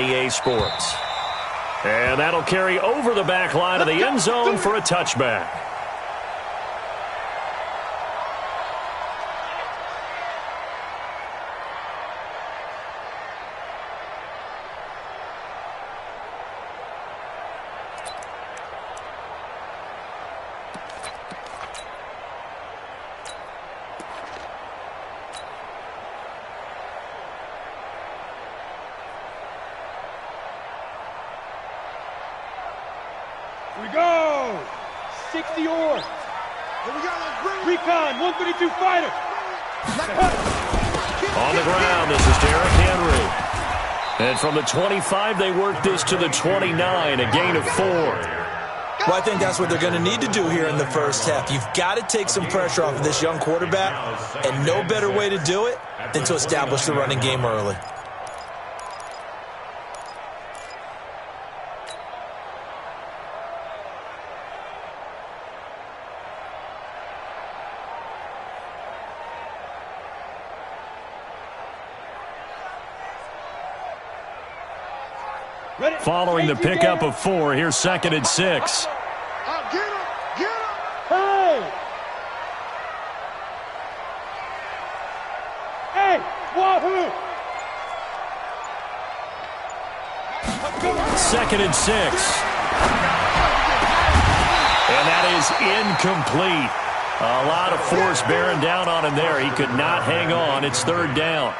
EA Sports. And that'll carry over the back line of the end zone for a touchback. We go! 60 yards. Recon, 132 fighter. On the ground, this is Derrick Henry. And from the 25, they work this to the 29, a gain of 4. Well, I think that's what they're going to need to do here in the first half. You've got to take some pressure off of this young quarterback, and no better way to do it than to establish the running game early. Following the pickup of 4, here's 2nd and 6. Get him! Hey! Hey! Wahoo! 2nd and 6. And that is incomplete. A lot of force bearing down on him there. He could not hang on. It's 3rd down.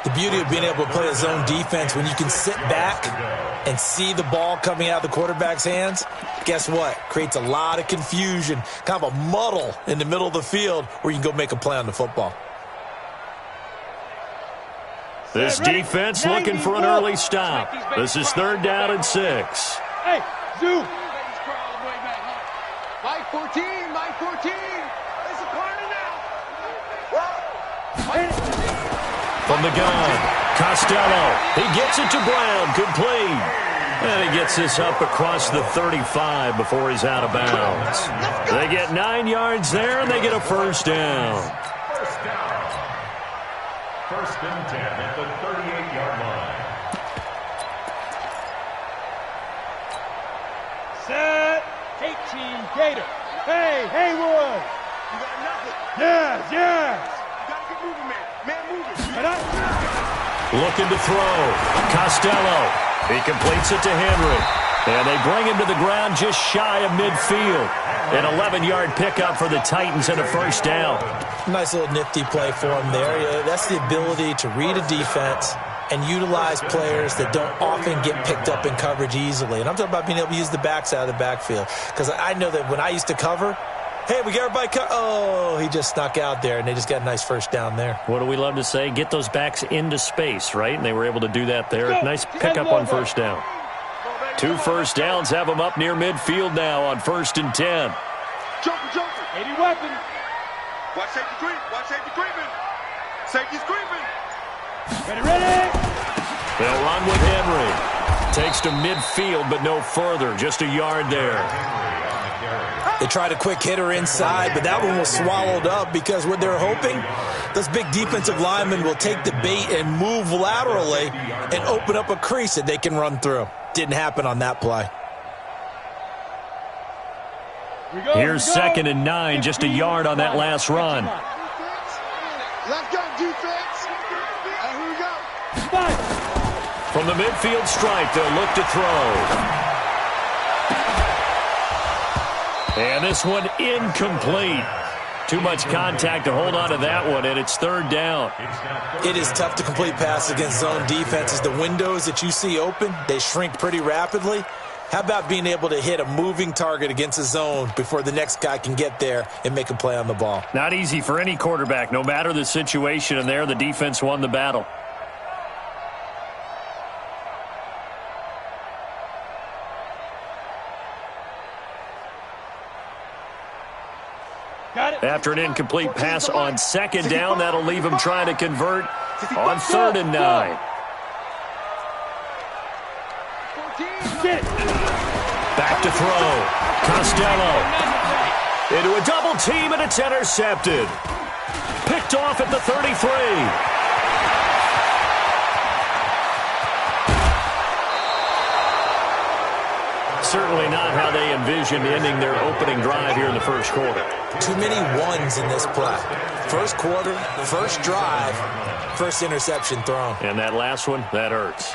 The beauty of being able to play a zone defense, when you can sit back and see the ball coming out of the quarterback's hands, guess what? Creates a lot of confusion, kind of a muddle in the middle of the field where you can go make a play on the football. This defense looking for an early stop. This is 3rd down and 6. Hey, zoom! Mike 14, Mike 14. It's a corner now. From the gun, Costello. He gets it to Brown, complete. And he gets this up across the 35 before he's out of bounds. They get 9 yards there, and they get a 1st down. First and 10 at the 38-yard line. Set. 18 Gator. Hey, Haywood. You got nothing. Yes. You got to get moving, man. Man, moving. Looking to throw. Costello. He completes it to Henry. And they bring him to the ground just shy of midfield. An 11-yard pickup for the Titans and a 1st down. Nice little nifty play for him there. That's the ability to read a defense and utilize players that don't often get picked up in coverage easily. And I'm talking about being able to use the backs out of the backfield. Because I know that when I used to cover, hey, we got everybody oh, he just snuck out there, and they just got a nice 1st down there. What do we love to say? Get those backs into space, right? And they were able to do that there. Nice pickup on 1st down. 2 1st downs have them up near midfield now on 1st and 10. Joker. 80 weapon. Watch safety creeping. Safety's creeping. Ready. They'll run with Henry. Takes to midfield, but no further. Just a yard there. They tried a quick hitter inside, but that one was swallowed up because what they're hoping, those big defensive linemen will take the bait and move laterally and open up a crease that they can run through. Didn't happen on that play. Here's 2nd and 9, just a yard on that last run. Left gun defense. And here we go. From the midfield stripe, they'll look to throw. And this one incomplete. Too much contact to hold on to that one, and it's 3rd down. It is tough to complete passes against zone defenses. The windows that you see open, they shrink pretty rapidly. How about being able to hit a moving target against a zone before the next guy can get there and make a play on the ball? Not easy for any quarterback, no matter the situation, and there the defense won the battle. After an incomplete pass on 2nd down, that'll leave him trying to convert on 3rd and 9. Back to throw. Costello. Into a double team, and it's intercepted. Picked off at the 33. certainly not how they envisioned ending their opening drive here in the first quarter. Too many ones in this play. First quarter, first drive, first interception thrown. And that last one, that hurts.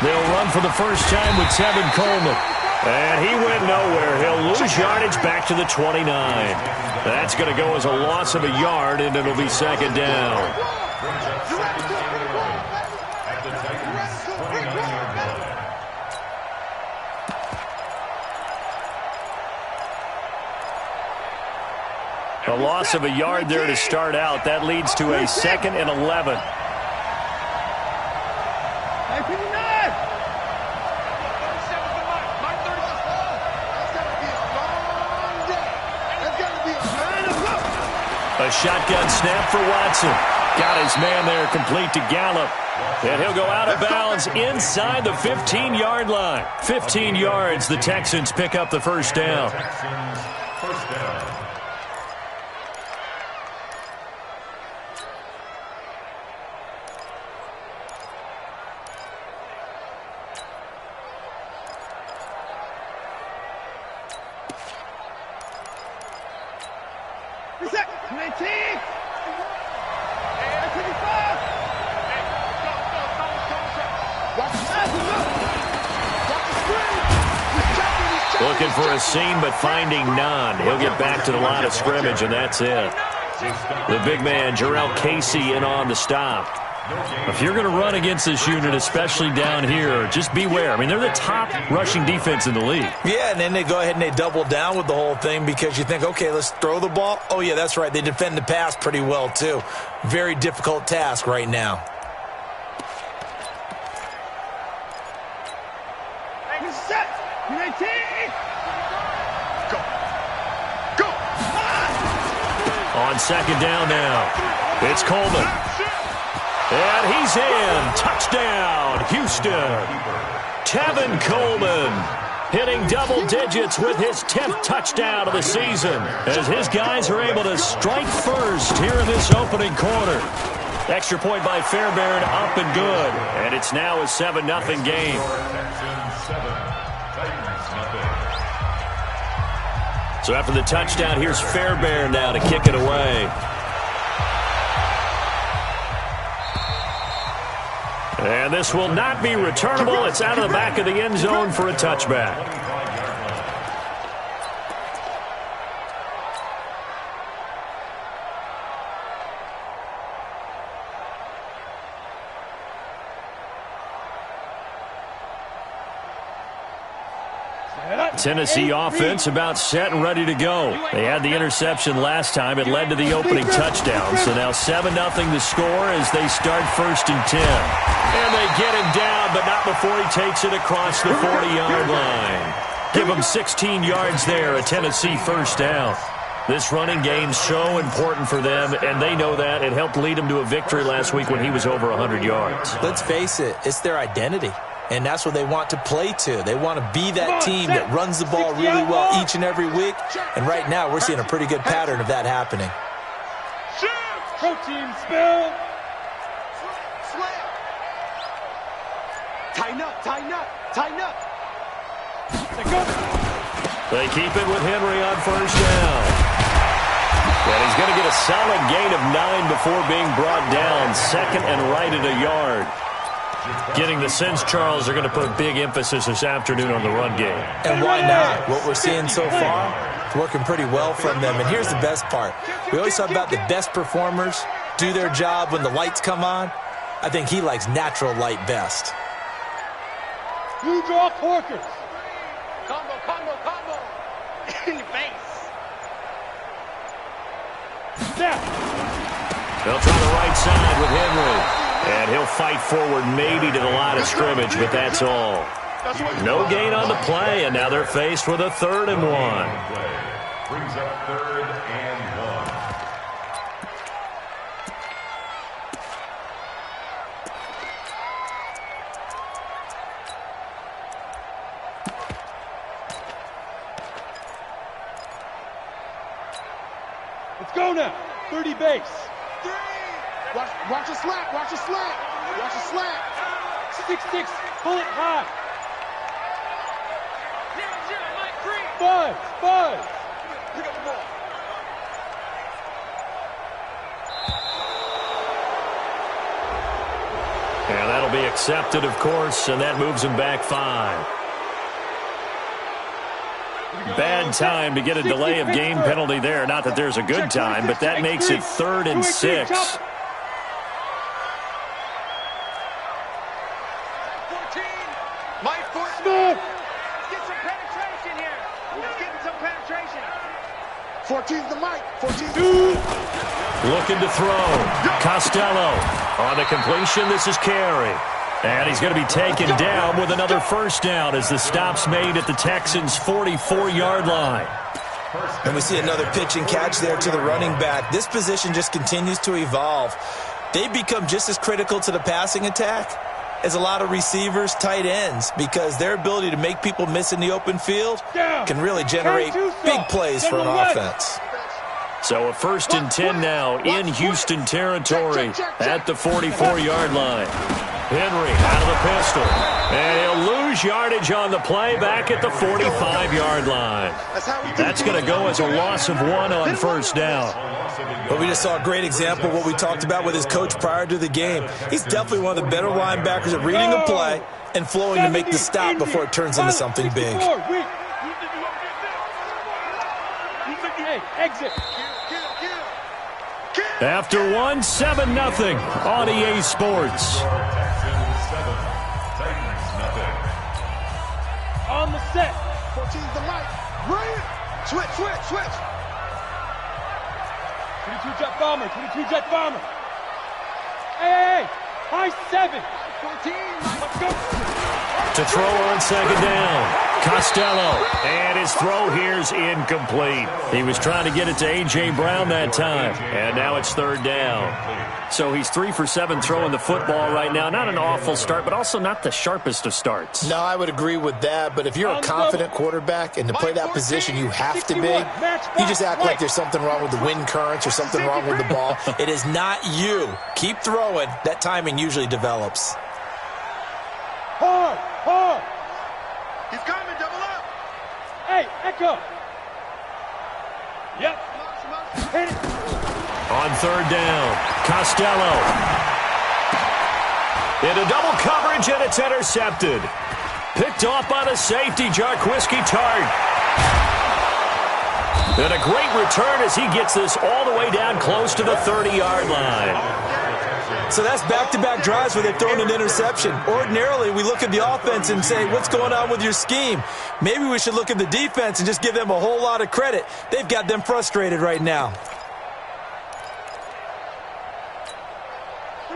They'll run for the first time with Tevin Coleman. And he went nowhere. He'll lose yardage back to the 29. That's going to go as a loss of a yard, and it'll be second down. A loss of a yard there to start out. That leads to a 2nd and 11. A shotgun snap for Watson. Got his man there complete to Gallup. And he'll go out of bounds inside the 15-yard line. 15 yards, the Texans pick up the first down. Looking for a seam, but finding none. He'll get back to the line of scrimmage, and that's it. The big man, Jarrell Casey, in on the stop. If you're going to run against this unit, especially down here, just beware. I mean, they're the top rushing defense in the league. Yeah, and then they go ahead and they double down with the whole thing because you think, okay, let's throw the ball. Oh, yeah, that's right. They defend the pass pretty well, too. Very difficult task right now. On second down now, it's Coleman. And he's in. Touchdown, Houston. Tevin Coleman hitting double digits with his 10th touchdown of the season as his guys are able to strike first here in this opening quarter. Extra point by Fairbairn, up and good. And it's now a 7-0 game. So after the touchdown, here's Fairbairn now to kick it away. And this will not be returnable. It's out of the back of the end zone for a touchback. Tennessee offense about set and ready to go. They had the interception last time. It led to the opening touchdown. So now 7-0 the score as they start 1st and 10. And they get him down, but not before he takes it across the 40-yard line. Give him 16 yards there, a Tennessee first down. This running game's so important for them, and they know that. It helped lead them to a victory last week when he was over 100 yards. Let's face it, it's their identity. And that's what they want to play to. They want to be that team that runs the ball really well each and every week. And right now, we're seeing a pretty good pattern of that happening. Protein spill. Tighten up, tighten up, tighten up. They keep it with Henry on first down. And he's going to get a solid gain of 9 before being brought down. 2nd and right at a yard. Getting the sense, Charles, are going to put big emphasis this afternoon on the run game. And why not? What we're seeing so far is working pretty well from them. And here's the best part. We always talk about the best performers do their job when the lights come on. I think he likes natural light best. You draw corkers. Combo, combo, combo. In your face. Snap. They'll try the right side with Henry. And he'll fight forward maybe to the line of scrimmage, but that's all. No gain on the play, and now they're faced with a 3rd and 1. Brings up 3rd and 1. Go now. 30 base. Watch a slant. Watch a slant. Watch a slant. 6-6. Pull it high. 5. Pick up the ball. And that'll be accepted, of course, and that moves him back 5. Bad time to get a delay of game penalty there. Not that there's a good time, but that makes it 3rd and 6. 14. Mike, 14. Get some penetration here. Let's get some penetration. 14's the Mike. 14's Looking to throw. Costello on the completion. This is Carey. And he's going to be taken down with another first down as the stop's made at the Texans' 44-yard line. And we see another pitch and catch there to the running back. This position just continues to evolve. They've become just as critical to the passing attack as a lot of receivers, tight ends, because their ability to make people miss in the open field can really generate big plays for an offense. So a 1st and 10 now in Houston territory at the 44-yard line. Henry out of the pistol. And he'll lose yardage on the play back at the 45-yard line. That's going to go as a loss of 1 on first down. But we just saw a great example of what we talked about with his coach prior to the game. He's definitely one of the better linebackers at reading a play and flowing to make the stop before it turns into something big. Exit. After 1, 7-0 on EA Sports. On the set. 14's the Mike. Brilliant. Switch. 22 jet bomber. 22 jet bomber. Hey. High 7. 14. Let's go. To throw on 2nd down. Costello. And his throw here's incomplete. He was trying to get it to A.J. Brown that time. And now it's 3rd down. So he's 3 for 7 throwing the football right now. Not an awful start, but also not the sharpest of starts. No, I would agree with that. But if you're a confident quarterback and to play that position you have to be, you just act like there's something wrong with the wind currents or something wrong with the ball. It is not you. Keep throwing. That timing usually develops. Hard. He's coming. Double up. Hey, Echo. Yep. Hit it. On 3rd down, Costello. Into double coverage, and it's intercepted. Picked off by the safety, Jarquiski Tart. And a great return as he gets this all the way down close to the 30-yard line. So that's back-to-back drives where they've thrown an interception. Ordinarily, we look at the offense and say, what's going on with your scheme? Maybe we should look at the defense and just give them a whole lot of credit. They've got them frustrated right now.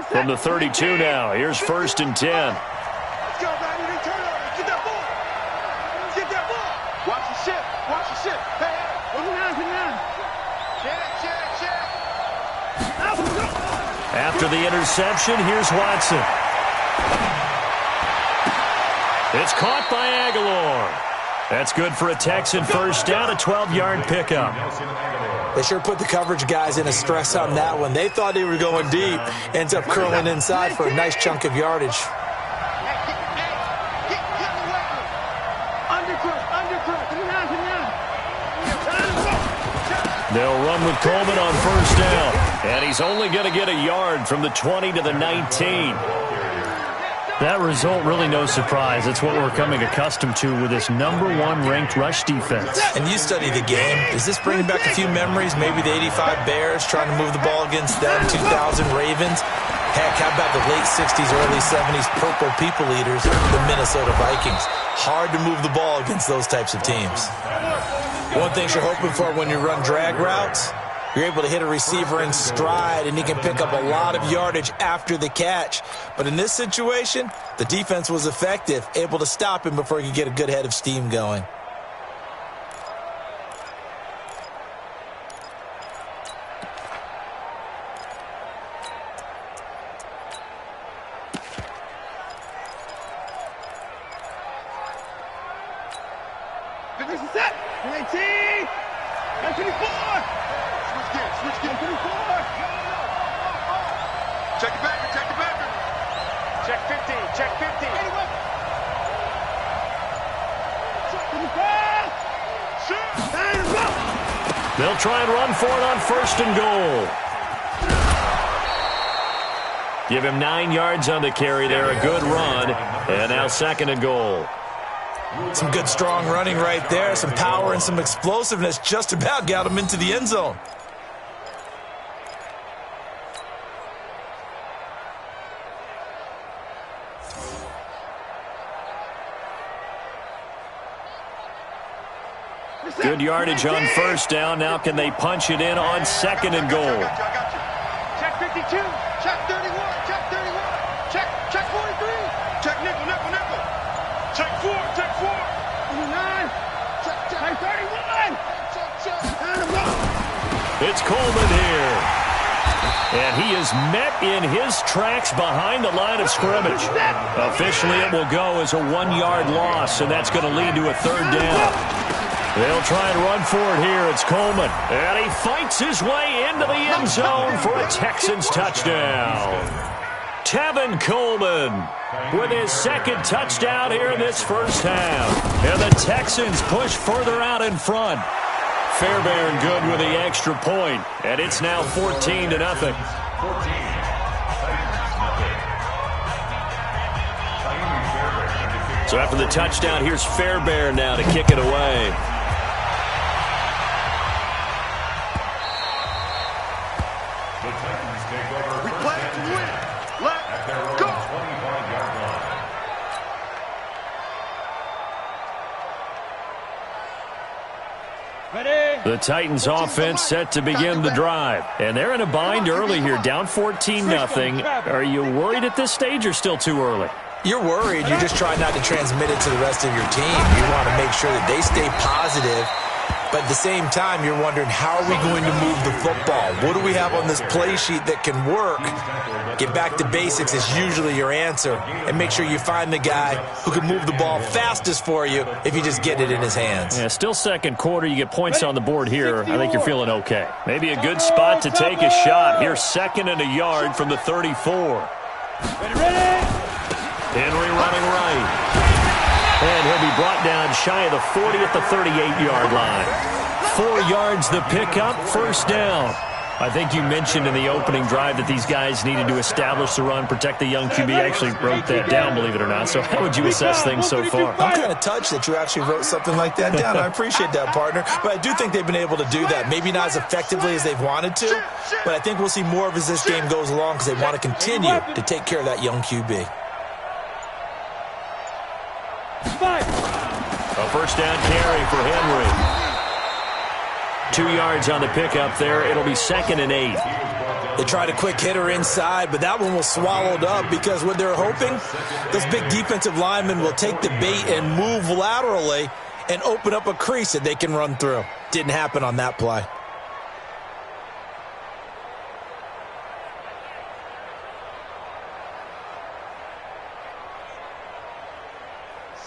From the 32 now, here's 1st and 10. Let's go, baby. Turn on. Get that ball. Get that ball. Watch the ship. Hey. After the interception, here's Watson. It's caught by Aguilar. That's good for a Texan first down, a 12-yard pickup. They sure put the coverage guys in a stress on that one. They thought they were going deep. Ends up curling inside for a nice chunk of yardage. They'll run with Coleman on first down. And he's only going to get a yard from the 20 to the 19. That result, really no surprise. It's what we're coming accustomed to with this #1 ranked rush defense. And you study the game. Is this bringing back a few memories? Maybe the 85 Bears trying to move the ball against them, 2000 Ravens. Heck, how about the late 60s, early 70s Purple People Eaters, the Minnesota Vikings? Hard to move the ball against those types of teams. One thing you're hoping for when you run drag routes, you're able to hit a receiver in stride, and he can pick up a lot of yardage after the catch. But in this situation, the defense was effective, able to stop him before he could get a good head of steam going. Switch gear. Check the backer, check the backer. Check 50, check 50. They'll try and run for it on 1st and goal. Give him 9 yards on the carry there, a good run. And now 2nd and goal. Some good strong running right there, some power and some explosiveness, just about got him into the end zone. Good yardage on 1st down. Now can they punch it in on 2nd and goal? I got you. Check 52. Check 31, check 31. Check 43. Check nickel, nickel, nickel. Check 4, check 4. 9. Check 31. Check. It's Coleman here. And he is met in his tracks behind the line of scrimmage. Officially, it will go as a 1-yard loss, and that's going to lead to a 3rd down. They'll try and run for it here. It's Coleman. And he fights his way into the end zone for a Texans touchdown. Tevin Coleman with his 2nd touchdown here in this first half. And the Texans push further out in front. Fairbairn good with the extra point. And it's now 14-0. So after the touchdown, here's Fairbairn now to kick it away. The Titans offense set to begin the drive. And they're in a bind early here, down 14-0. Are you worried at this stage or still too early? You're worried. You're just trying not to transmit it to the rest of your team. You want to make sure that they stay positive. But at the same time, you're wondering, how are we going to move the football? What do we have on this play sheet that can work? Get back to basics is usually your answer. And make sure you find the guy who can move the ball fastest for you if you just get it in his hands. Yeah, still 2nd quarter. You get points on the board here. I think you're feeling okay. Maybe a good spot to take a shot. Here's 2nd and a yard from the 34. Henry running right. And he'll be brought down shy of the 40 at the 38-yard line. 4 yards the pickup, 1st down. I think you mentioned in the opening drive that these guys needed to establish the run, protect the young QB. I actually wrote that down, believe it or not. So how would you assess things so far? I'm kind of touched that you actually wrote something like that down. I appreciate that, partner. But I do think they've been able to do that. Maybe not as effectively as they've wanted to, but I think we'll see more of as this game goes along because they want to continue to take care of that young QB. A 1st down carry for Henry. 2 yards on the pickup there. It'll be 2nd and 8. They tried a quick hitter inside, but that one was swallowed up because what they're hoping, those big defensive linemen will take the bait and move laterally and open up a crease that they can run through. Didn't happen on that play.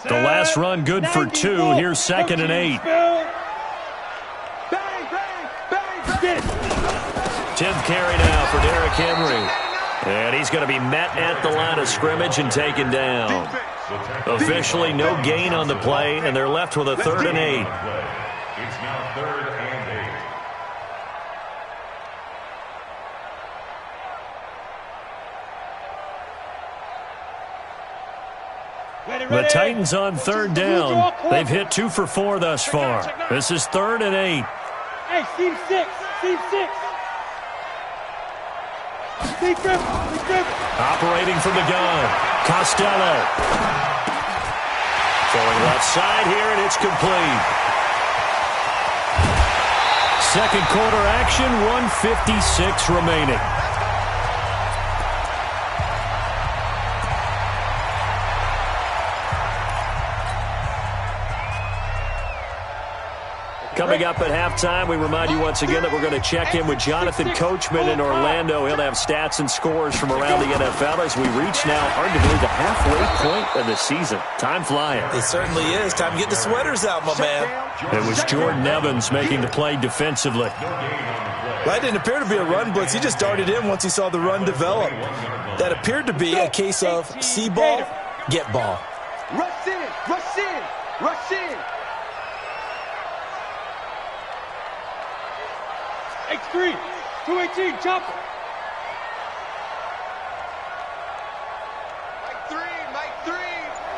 The last run good for 2. Here's 2nd and 8. 10th carry now for Derrick Henry. And he's going to be met at the line of scrimmage and taken down. Officially no gain on the play, and they're left with a 3rd and 8. It's now 3rd and 8. The Titans on 3rd down. They've hit 2 for 4 thus far. This is 3rd and 8. Hey, Steve 6. Steve 6. Steve Griffin. Operating from the gun. Costello. Throwing left side here, and it's complete. 2nd quarter action, 1:56 remaining. Coming up at halftime, we remind you once again that we're going to check in with Jonathan Coachman in Orlando. He'll have stats and scores from around the NFL as we reach now, arguably, the halfway point of the season. Time flying. It certainly is. Time to get the sweaters out, my man. It was Jordan Evans making the play defensively. Well, that didn't appear to be a run blitz. He just darted in once he saw the run develop. That appeared to be a case of see ball, get ball. Rush in, rush in, rush in. X3, 218, chopper. Mike 3.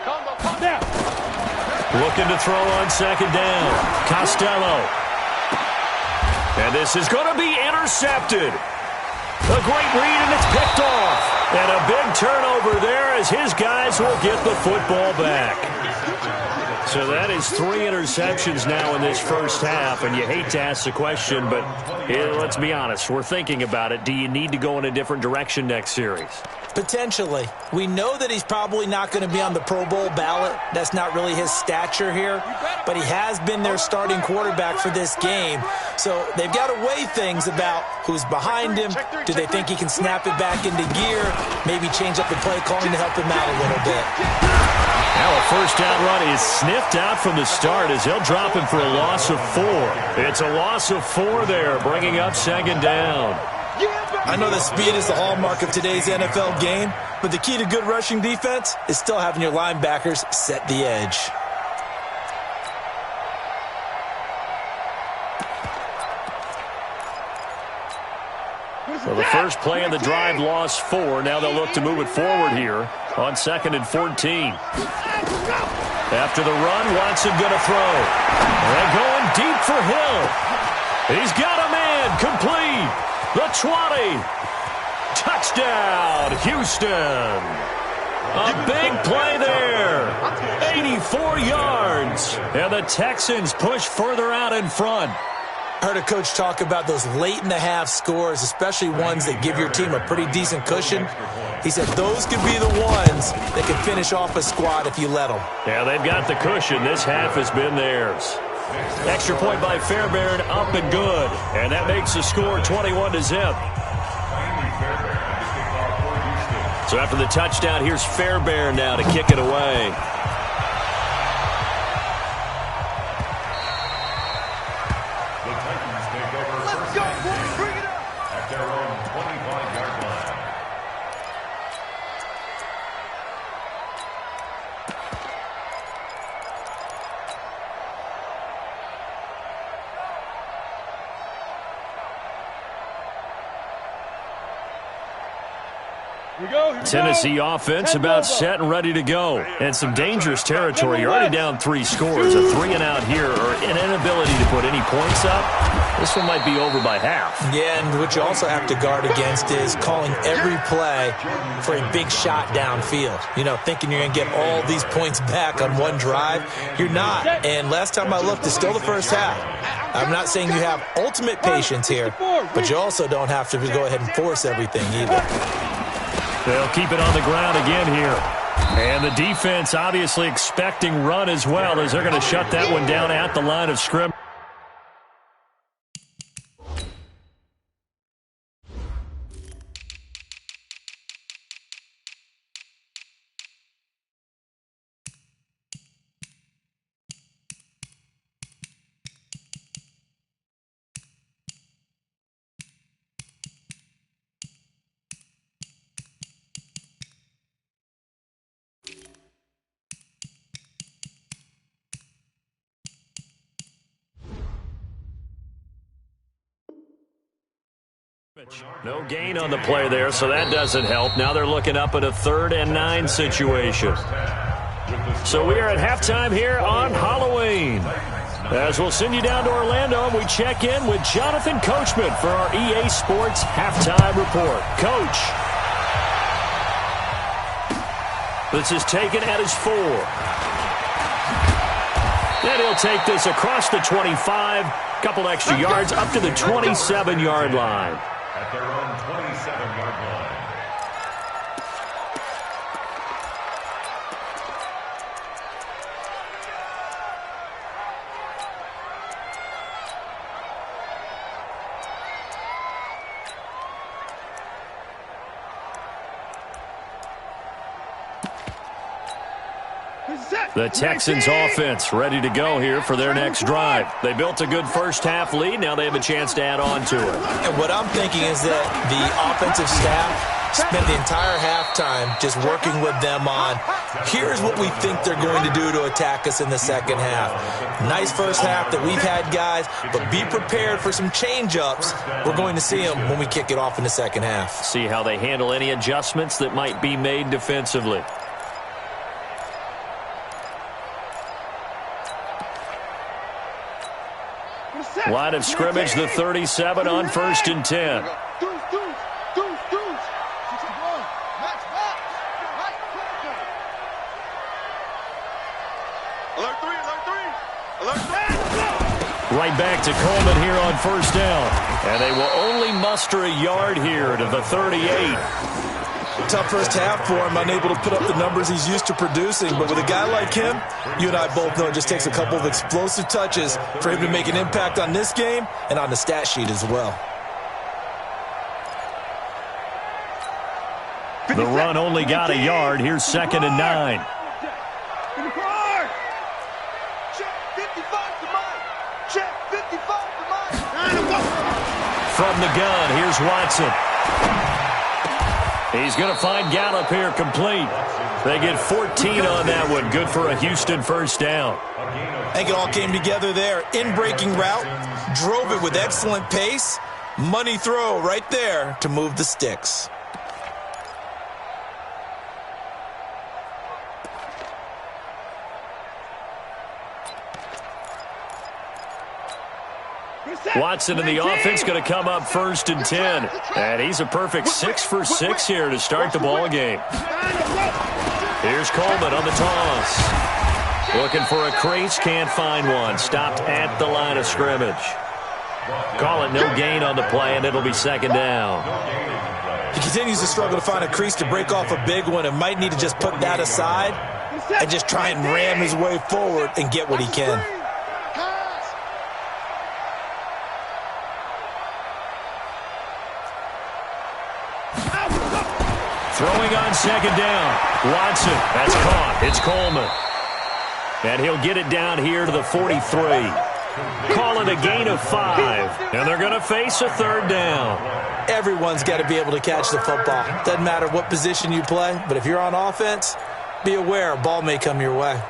Combo, Now. Looking to throw on second down. Costello. And this is going to be intercepted. A great read, and it's picked off. And a big turnover there as his guys will get the football back. So that is 3 interceptions now in this first half, and you hate to ask the question, but let's be honest. We're thinking about it. Do you need to go in a different direction next series? Potentially. We know that he's probably not going to be on the Pro Bowl ballot. That's not really his stature here, but he has been their starting quarterback for this game. So they've got to weigh things about who's behind him. Do they think he can snap it back into gear? Maybe change up the play calling to help him out a little bit. Now a first down run is sniffed out from the start as they'll drop him for a loss of 4. It's a loss of 4 there, bringing up second down. I know that speed is the hallmark of today's NFL game, but the key to good rushing defense is still having your linebackers set the edge. So the first play of the drive lost 4. Now they'll look to move it forward here on 2nd and 14. After the run, Watson going to throw. They're going deep for Hill. He's got a man complete. The 20. Touchdown, Houston. A big play there. 84 yards. And the Texans push further out in front. I heard a coach talk about those late-in-the-half scores, especially ones that give your team a pretty decent cushion. He said those could be the ones that can finish off a squad if you let them. Yeah, they've got the cushion. This half has been theirs. Extra point by Fairbairn, up and good. And that makes the score 21-0. So after the touchdown, here's Fairbairn now to kick it away. Let's go, boys. Bring it up. At their own 25-yard line. Here we go. Tennessee offense about set and ready to go. And some dangerous territory. You're already down 3 scores. A 3-and-out here or an inability to put any points up. This one might be over by half. Yeah, and what you also have to guard against is calling every play for a big shot downfield. You know, thinking you're going to get all these points back on one drive. You're not. And last time I looked, it's still the first half. I'm not saying you have ultimate patience here, but you also don't have to go ahead and force everything either. They'll keep it on the ground again here. And the defense obviously expecting run as well as they're going to shut that one down at the line of scrimmage. No gain on the play there, so that doesn't help. Now they're looking up at a 3rd and 9 situation. So we are at halftime here on Halloween. As we'll send you down to Orlando, and we check in with Jonathan Coachman for our EA Sports Halftime Report. Coach. This is taken at his 4. And he'll take this across the 25, couple extra yards up to the 27-yard line. At their own 27-yard line. The Texans offense ready to go here for their next drive. They built a good first-half lead. Now they have a chance to add on to it. And what I'm thinking is that the offensive staff spent the entire halftime just working with them on, here's what we think they're going to do to attack us in the second half. Nice first half that we've had, guys, but be prepared for some change-ups. We're going to see them when we kick it off in the second half. See how they handle any adjustments that might be made defensively. Line of scrimmage, the 37 on 1st and 10. Right back to Coleman here on 1st down. And they will only muster a yard here to the 38. Tough first half for him, unable to put up the numbers he's used to producing. But with a guy like him, you and I both know it just takes a couple of explosive touches for him to make an impact on this game and on the stat sheet as well. The run only got a yard. Here's 2nd and 9. From the gun, here's Watson. He's going to find Gallup here complete. They get 14 on that one. Good for a Houston first down. I think it all came together there. In-breaking route, drove it with excellent pace. Money throw right there to move the sticks. Watson in the offense going to come up 1st and 10. And he's a perfect 6 for 6 here to start the ball game. Here's Coleman on the toss. Looking for a crease, can't find one. Stopped at the line of scrimmage. Call it no gain on the play, and it'll be 2nd down. He continues to struggle to find a crease to break off a big one and might need to just put that aside and just try and ram his way forward and get what he can. Throwing on 2nd down. Watson, that's caught. It's Coleman. And he'll get it down here to the 43. Call it a gain of 5. And they're going to face a 3rd down. Everyone's got to be able to catch the football. Doesn't matter what position you play, but if you're on offense, be aware a ball may come your way.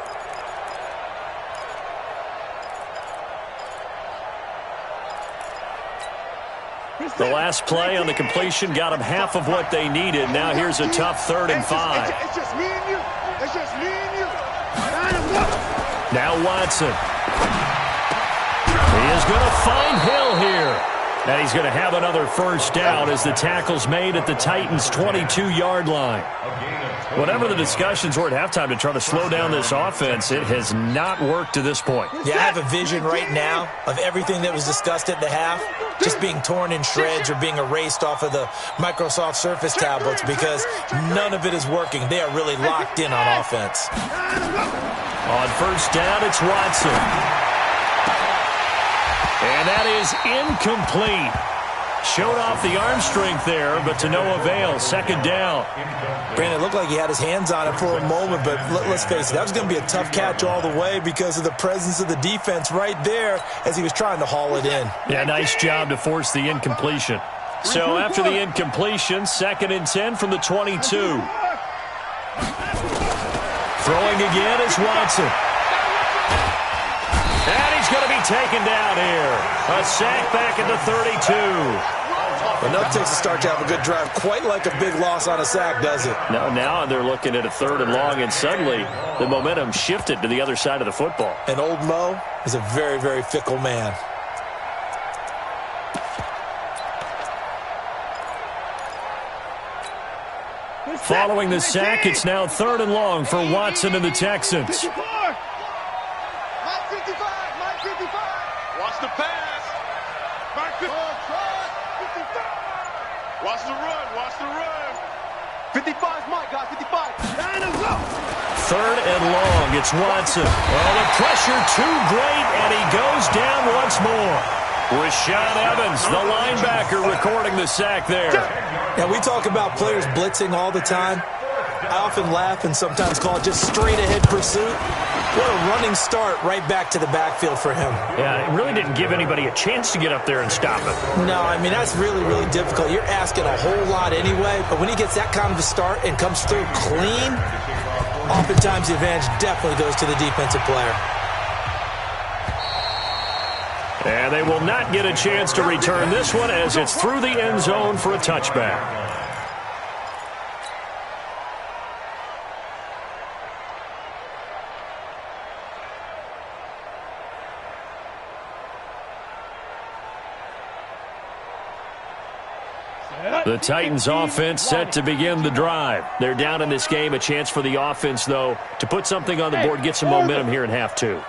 The last play on the completion got them half of what they needed. Now here's a tough 3rd and 5. It's just me and you. It's just me and you. Now Watson. He is going to find Hill here. And he's going to have another first down as the tackle's made at the Titans' 22-yard line. Whatever the discussions were at halftime to try to slow down this offense, it has not worked to this point. Yeah, I have a vision right now of everything that was discussed at the half just being torn in shreds or being erased off of the Microsoft Surface tablets because none of it is working. They are really locked in on offense. On 1st down, it's Watson. And that is incomplete. Showed off the arm strength there, but to no avail. 2nd down. Brandon, it looked like he had his hands on it for a moment, but let's face it, that was going to be a tough catch all the way because of the presence of the defense right there as he was trying to haul it in. Yeah, nice job to force the incompletion. So after the incompletion, 2nd and 10 from the 22. Throwing again is Watson. And he's going to be taken down here. A sack back at the 32. Enough takes to start to have a good drive. Quite like a big loss on a sack, does it? Now they're looking at a 3rd and long, and suddenly the momentum shifted to the other side of the football. And old Mo is a very, very fickle man. Following the sack, it's now 3rd and long for Watson and the Texans. Watch the pass. Watch the run. Watch the run. 55's Mike, guys. 55. 3rd and long. It's Watson. Well, the pressure too great, and he goes down once more. Rashaan Evans, the linebacker, recording the sack there. Now, we talk about players blitzing all the time. I often laugh and sometimes call it just straight-ahead pursuit. What a running start right back to the backfield for him. Yeah, it really didn't give anybody a chance to get up there and stop it. No, I mean, that's really, really difficult. You're asking a whole lot anyway, but when he gets that kind of a start and comes through clean, oftentimes the advantage definitely goes to the defensive player. And they will not get a chance to return this one as it's through the end zone for a touchback. The Titans offense set to begin the drive. They're down in this game. A chance for the offense, though, to put something on the board, get some momentum here in half two.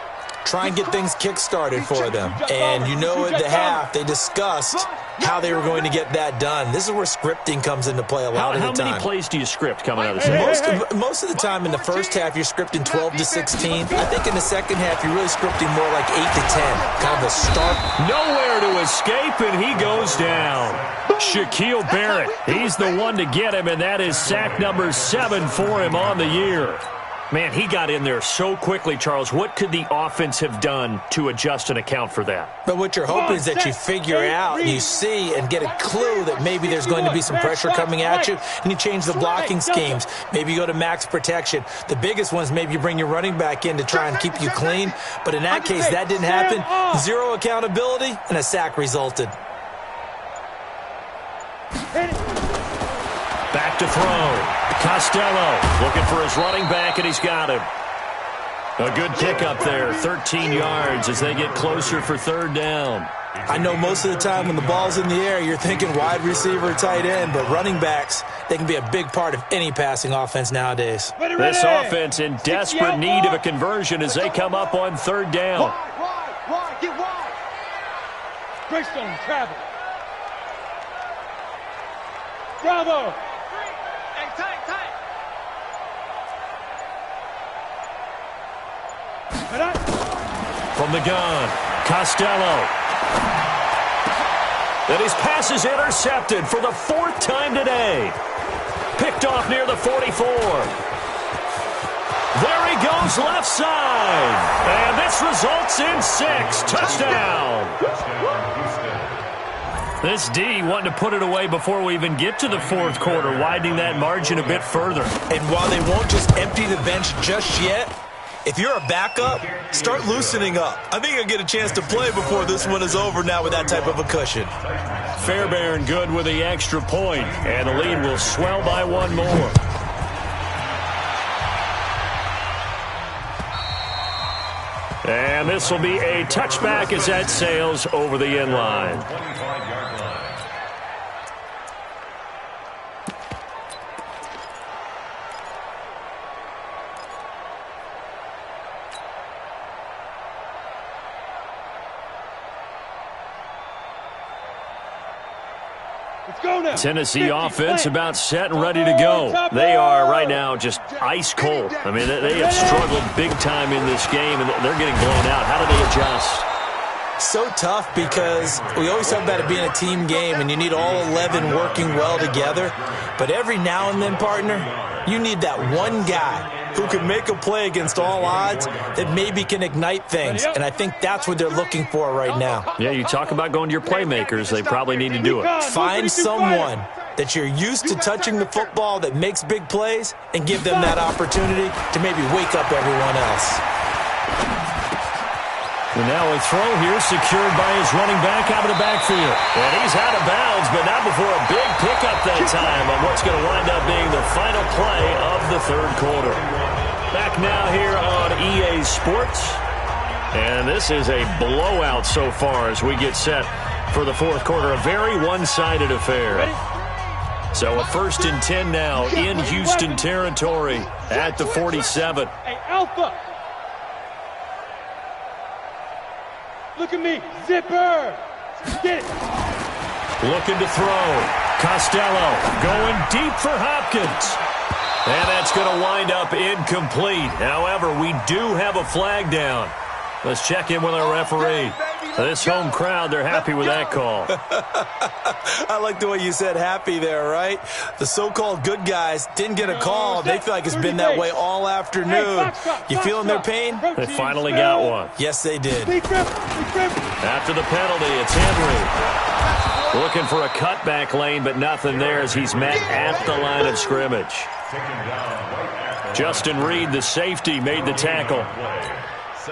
Try and get things kick-started for them. And you know at the half, they discussed how they were going to get that done. This is where scripting comes into play a lot of the time. How many plays do you script coming out of the second? Most of the time in the first half, you're scripting 12 to 16. I think in the second half, you're really scripting more like 8 to 10. Kind of a start. Nowhere to escape, and he goes down. Shaquille Barrett, he's the one to get him, and that is sack number 7 for him on the year. Man, he got in there so quickly, Charles. What could the offense have done to adjust and account for that? But what you're hoping is that you figure out and you see and get a clue that maybe there's going to be some pressure coming at you, and you change the blocking schemes. Maybe you go to max protection. The biggest ones, maybe you bring your running back in to try and keep you clean. But in that case, that didn't happen. Zero accountability, and a sack resulted. Back to throw. Costello looking for his running back, and he's got him. A good pickup there, 13 yards as they get closer for third down. I know most of the time when the ball's in the air, you're thinking wide receiver, tight end, but running backs, they can be a big part of any passing offense nowadays. This offense in desperate need of a conversion as they come up on third down. Wide, get wide. Greystone, travel. Bravo. From the gun, Costello. And his pass is intercepted for the 4th time today. Picked off near the 44. There he goes left side. And this results in 6. Touchdown. This D wanting to put it away before we even get to the 4th quarter, widening that margin a bit further. And while they won't just empty the bench just yet, if you're a backup, start loosening up. I think you'll get a chance to play before this one is over now with that type of a cushion. Fairbairn good with the extra point, and the lead will swell by 1 more. And this will be a touchback as that sails over the end line. Tennessee offense about set and ready to go. They are right now just ice cold. I mean, they have struggled big time in this game, and they're getting blown out. How do they adjust? So tough because we always talk about it being a team game, and you need all 11 working well together. But every now and then, partner, you need that one guy who can make a play against all odds that maybe can ignite things. And I think that's what they're looking for right now. Yeah, you talk about going to your playmakers. They probably need to do it. Find someone that you're used to touching the football that makes big plays and give them that opportunity to maybe wake up everyone else. And now a throw here secured by his running back out of the backfield. And he's out of bounds, but not before a big pickup that time on what's going to wind up being the final play of the 3rd quarter. Back now here on EA Sports. And this is a blowout so far as we get set for the 4th quarter. A very one-sided affair. So a 1st and 10 now in Houston territory at the 47. Hey, Alpha. Look at me. Zipper. Get it. Looking to throw. Costello going deep for Hopkins. And that's going to wind up incomplete. However, we do have a flag down. Let's check in with our referee. This home crowd, they're happy with that call. I like the way you said happy there, right? The so-called good guys didn't get a call. They feel like it's been that way all afternoon. You feeling their pain? They finally got one. Yes, they did. After the penalty, it's Henry. Looking for a cutback lane, but nothing there as he's met at the line of scrimmage. Justin Reed, the safety, made the tackle.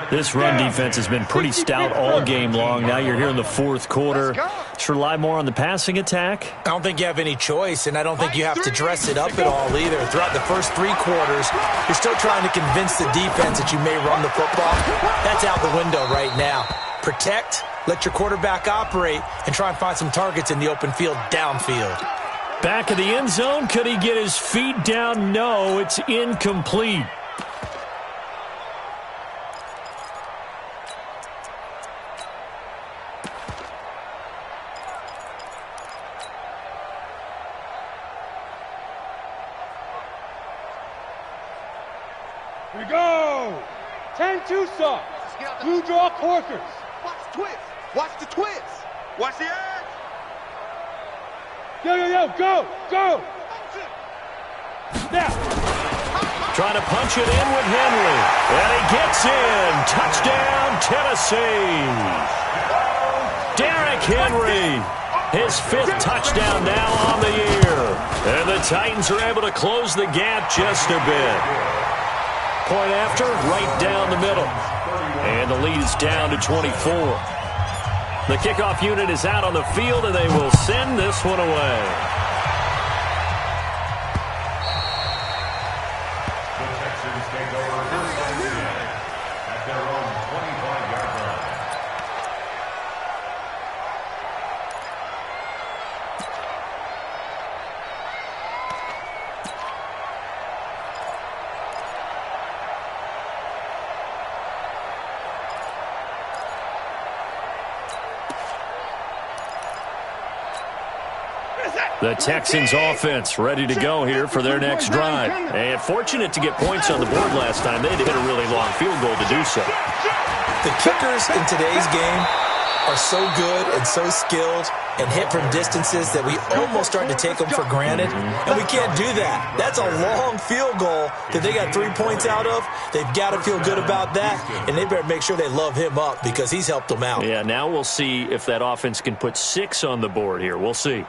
This run defense has been pretty stout all game long. Now you're here in the fourth quarter. Just rely more on the passing attack. I don't think you have any choice, and I don't think you have to dress it up at all either. Throughout the first 3 quarters, you're still trying to convince the defense that you may run the football. That's out the window right now. Protect, let your quarterback operate, and try and find some targets in the open field downfield. Back of the end zone. Could he get his feet down? No, it's incomplete. Here we go. 10-2 soft. Blue draw corkers. Watch the twist. Watch the twist. Watch the edge. Yo, go, go. Now. Trying to punch it in with Henry. And he gets in. Touchdown, Tennessee. Derrick Henry. His 5th touchdown now on the year. And the Titans are able to close the gap just a bit. Point after, right down the middle. And the lead is down to 24. The kickoff unit is out on the field, and they will send this one away. The Texans take over first and 10 at their own 25-yard line. The Texans offense ready to go here for their next drive. And fortunate to get points on the board last time. They had to hit a really long field goal to do so. The kickers in today's game are so good and so skilled and hit from distances that we almost start to take them for granted. And we can't do that. That's a long field goal that they got 3 points out of. They've got to feel good about that, and they better make sure they love him up because he's helped them out. Yeah, now we'll see if that offense can put 6 on the board here. We'll see.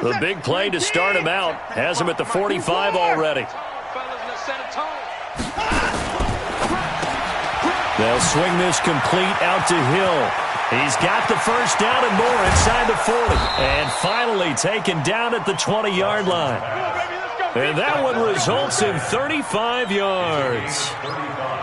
The big play to start him out. Has him at the 45 already. They'll swing this complete out to Hill. He's got the first down and more inside the 40. And finally taken down at the 20-yard line. And that one results in 35 yards.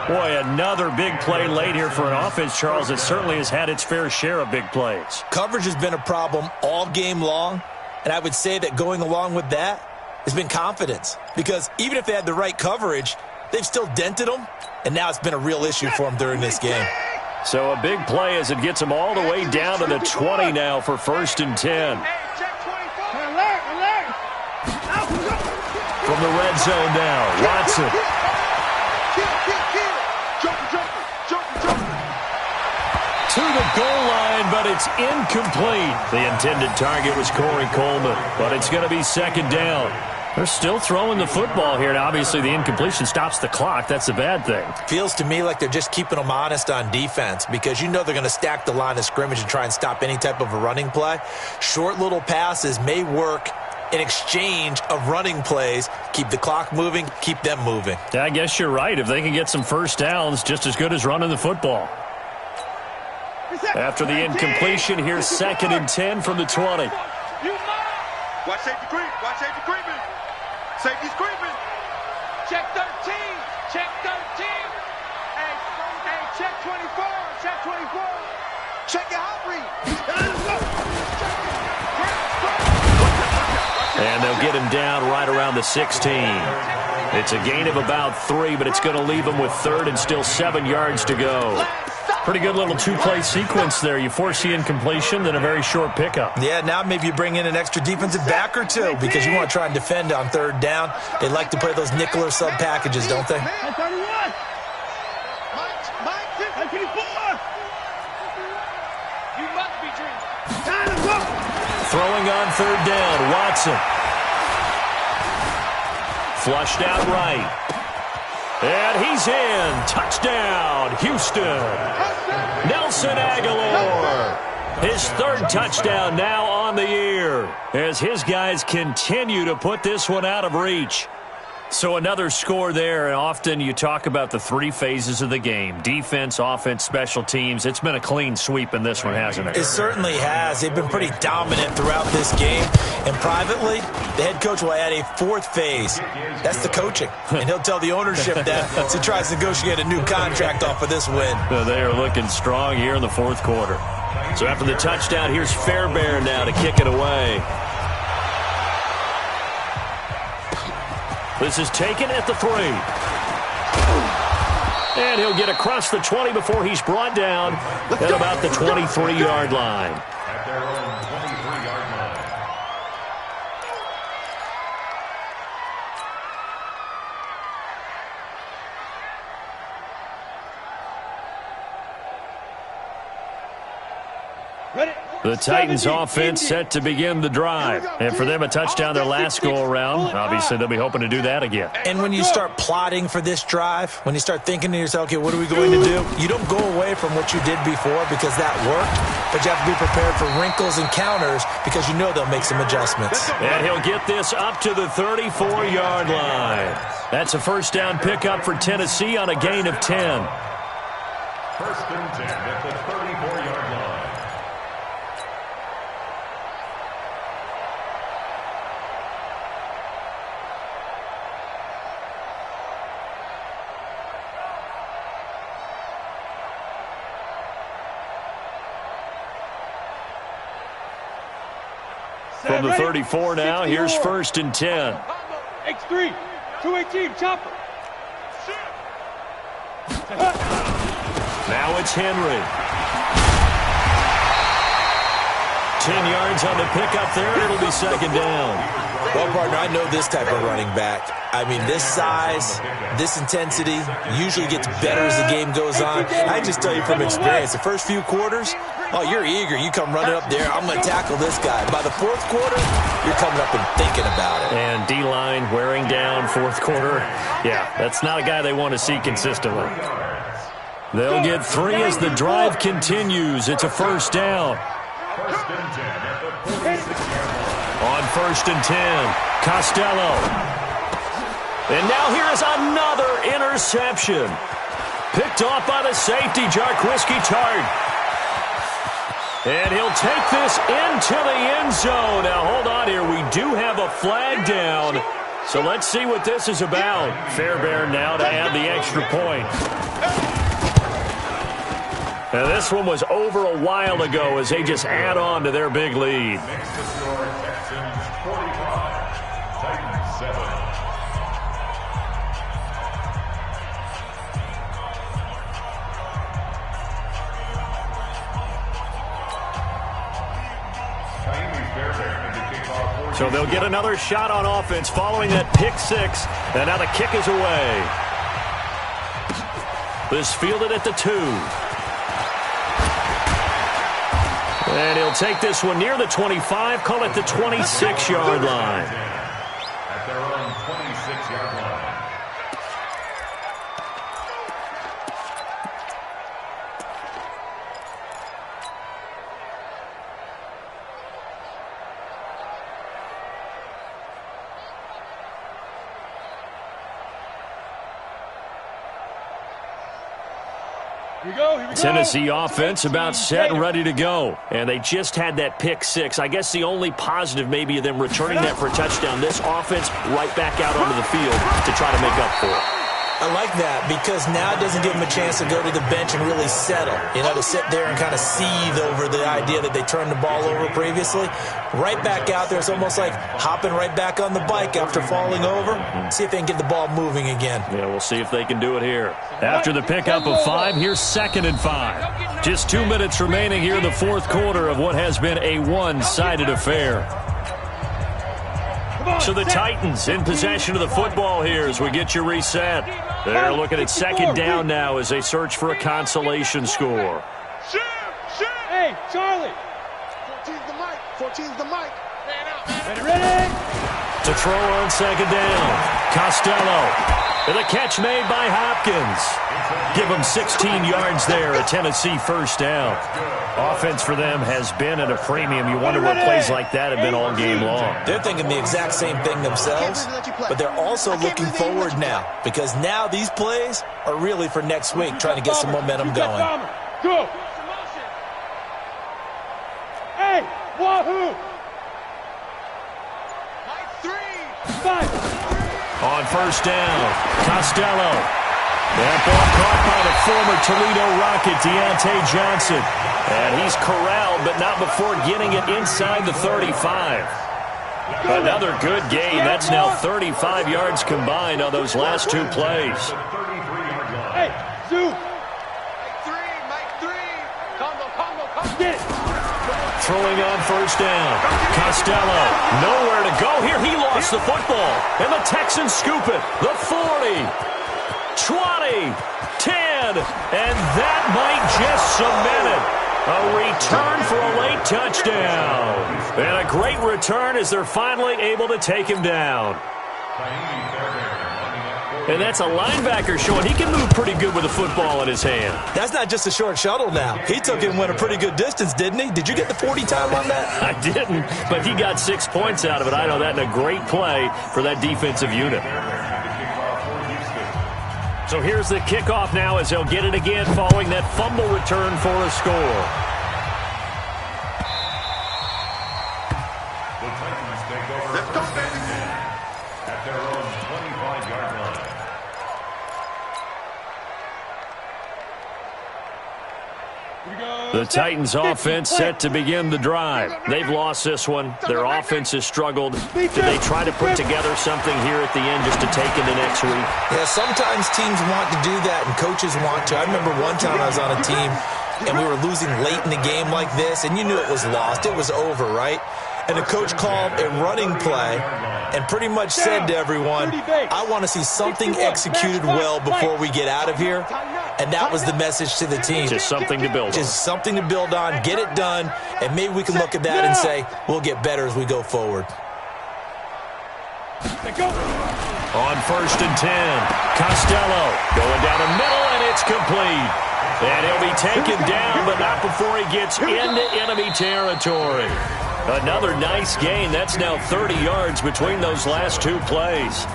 Boy, another big play late here for an offense, Charles, that certainly has had its fair share of big plays. Coverage has been a problem all game long. And I would say that going along with that has been confidence. Because even if they had the right coverage, they've still dented them. And now it's been a real issue for them during this game. So a big play as it gets them all the way down to the 20 now for 1st and 10. From the red zone now, Watson. To the goal line, but it's incomplete. The intended target was Corey Coleman, but it's going to be 2nd down. They're still throwing the football here, and obviously the incompletion stops the clock. That's a bad thing. Feels to me like they're just keeping them honest on defense because you know they're going to stack the line of scrimmage and try and stop any type of a running play. Short little passes may work in exchange of running plays. Keep the clock moving, keep them moving. Yeah, I guess you're right. If they can get some first downs, just as good as running the football. After the incompletion, here's 2nd and 10 from the 20. Watch safety creep. Watch safety creeping. Safety's creeping. Check 13. Check 13. Hey, check 24. Check 24. Check your hot read. And they'll get him down right around the 16. It's a gain of about 3, but it's going to leave him with 3rd and still 7 yards to go. Pretty good little two-play sequence there. You force the incompletion, then a very short pickup. Yeah, now maybe you bring in an extra defensive back or two because you want to try and defend on third down. They like to play those nickel or sub packages, don't they? Throwing on third down, Watson. Flushed out right. And he's in. Touchdown, Houston. Nelson Aguilar. His third touchdown now on the year as his guys continue to put this one out of reach. So another score there, and often you talk about the three phases of the game. Defense, offense, special teams. It's been a clean sweep in this one, hasn't it? It certainly has. They've been pretty dominant throughout this game. And privately, the head coach will add a fourth phase. That's the coaching. And he'll tell the ownership that as he tries to negotiate a new contract off of this win. They are looking strong here in the fourth quarter. So after the touchdown, here's Fairbairn now to kick it away. This is taken at the 3. And he'll get across the 20 before he's brought down at about the 23-yard line. At their own 23-yard line. The Titans offense set to begin the drive. And for them, a touchdown their last go-around. Obviously, they'll be hoping to do that again. And when you start plotting for this drive, when you start thinking to yourself, okay, what are we going to do? You don't go away from what you did before because that worked, but you have to be prepared for wrinkles and counters because you know they'll make some adjustments. And he'll get this up to the 34-yard line. That's a first down pickup for Tennessee on a gain of 10. First and 10 at the 34-yard line. From the 34 now, here's first and 10. X3, 218, chopper. Now it's Henry. 10 yards on the pickup there. It'll be second down. Well, partner, I know this type of running back. I mean, this size, this intensity usually gets better as the game goes on. I just tell you from experience, the first few quarters, oh, you're eager. You come running up there. I'm going to tackle this guy. By the fourth quarter, you're coming up and thinking about it. And D-line wearing down fourth quarter. Yeah, that's not a guy they want to see consistently. They'll get 3 as the drive continues. It's a first down. First and 10 at the 46-yard line. On first and 10, Costello. And now here is another interception. Picked off by the safety, Jarquiski Tart. And he'll take this into the end zone. Now, hold on here. We do have a flag down. So let's see what this is about. Fairbairn now to add the extra point. Now, this one was over a while ago as they just add on to their big lead. Next to score, Texans 45, Titans 7. So they'll get another shot on offense following that pick 6. And now the kick is away. This fielded at the 2. And he'll take this one near the 25, call it the 26-yard line. At their own 26-yard line. Here we go. Tennessee offense about set and ready to go. And they just had that pick 6. I guess the only positive maybe of them returning that for a touchdown. This offense right back out onto the field to try to make up for it. I like that because now it doesn't give them a chance to go to the bench and really settle, to sit there and kind of seethe over the idea that they turned the ball over previously. Right back out there, it's almost like hopping right back on the bike after falling over. See if they can get the ball moving again. Yeah, we'll see if they can do it here. After the pickup of 5, here's 2nd and 5. Just 2 minutes remaining here in the fourth quarter of what has been a one-sided affair. So the Titans in possession of the football here as we get you reset. They're looking at 2nd down now as they search for a consolation score. Hey, Charlie. 14's the mic. 14's the mic. Ready? To throw on 2nd down. Costello. And the catch made by Hopkins. Give them 16 yards there, a Tennessee first down. Offense for them has been at a premium. You wonder what plays like that have been all game long. They're thinking the exact same thing themselves, but they're also looking forward now because now these plays are really for next week, trying to get some momentum going. Go. Hey, wahoo! 5. On 1st down, Costello. That ball caught by the former Toledo Rocket, Deontay Johnson. And he's corralled, but not before getting it inside the 35. Another good gain. That's now 35 yards combined on those last 2 plays. Hey, Zoo. Mike 3. Combo. Get it. Throwing on 1st down. Costello, nowhere to go here. He lost the football. And the Texans scoop it. The 40, 20, 10. And that might just cement it. A return for a late touchdown. And a great return as they're finally able to take him down. And that's a linebacker showing he can move pretty good with the football in his hand. That's not just a short shuttle now. He took it and went a pretty good distance, didn't he? Did you get the 40 time on that? I didn't, but he got 6 points out of it. I know that in a great play for that defensive unit. So here's the kickoff now as they'll get it again following that fumble return for a score. Let's go, baby. At their own 25-yard line. The Titans offense set to begin the drive. They've lost this one. Their offense has struggled. Do they try to put together something here at the end just to take into next week? Yeah, sometimes teams want to do that and coaches want to. I remember one time I was on a team and we were losing late in the game like this, and you knew it was lost. It was over, right? And the coach called a running play and pretty much said to everyone, I want to see something executed well before we get out of here. And that was the message to the team. Just something to build on. Just something to build on, get it done, and maybe we can look at that and say, we'll get better as we go forward. On 1st and 10, Costello going down the middle, and it's complete. And he'll be taken down, but not before he gets into enemy territory. Another nice gain. That's now 30 yards between those last 2 plays.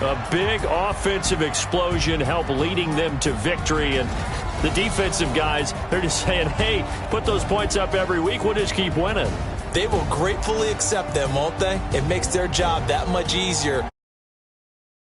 A big offensive explosion helped leading them to victory. And the defensive guys, they're just saying, hey, put those points up every week. We'll just keep winning. They will gratefully accept them, won't they? It makes their job that much easier.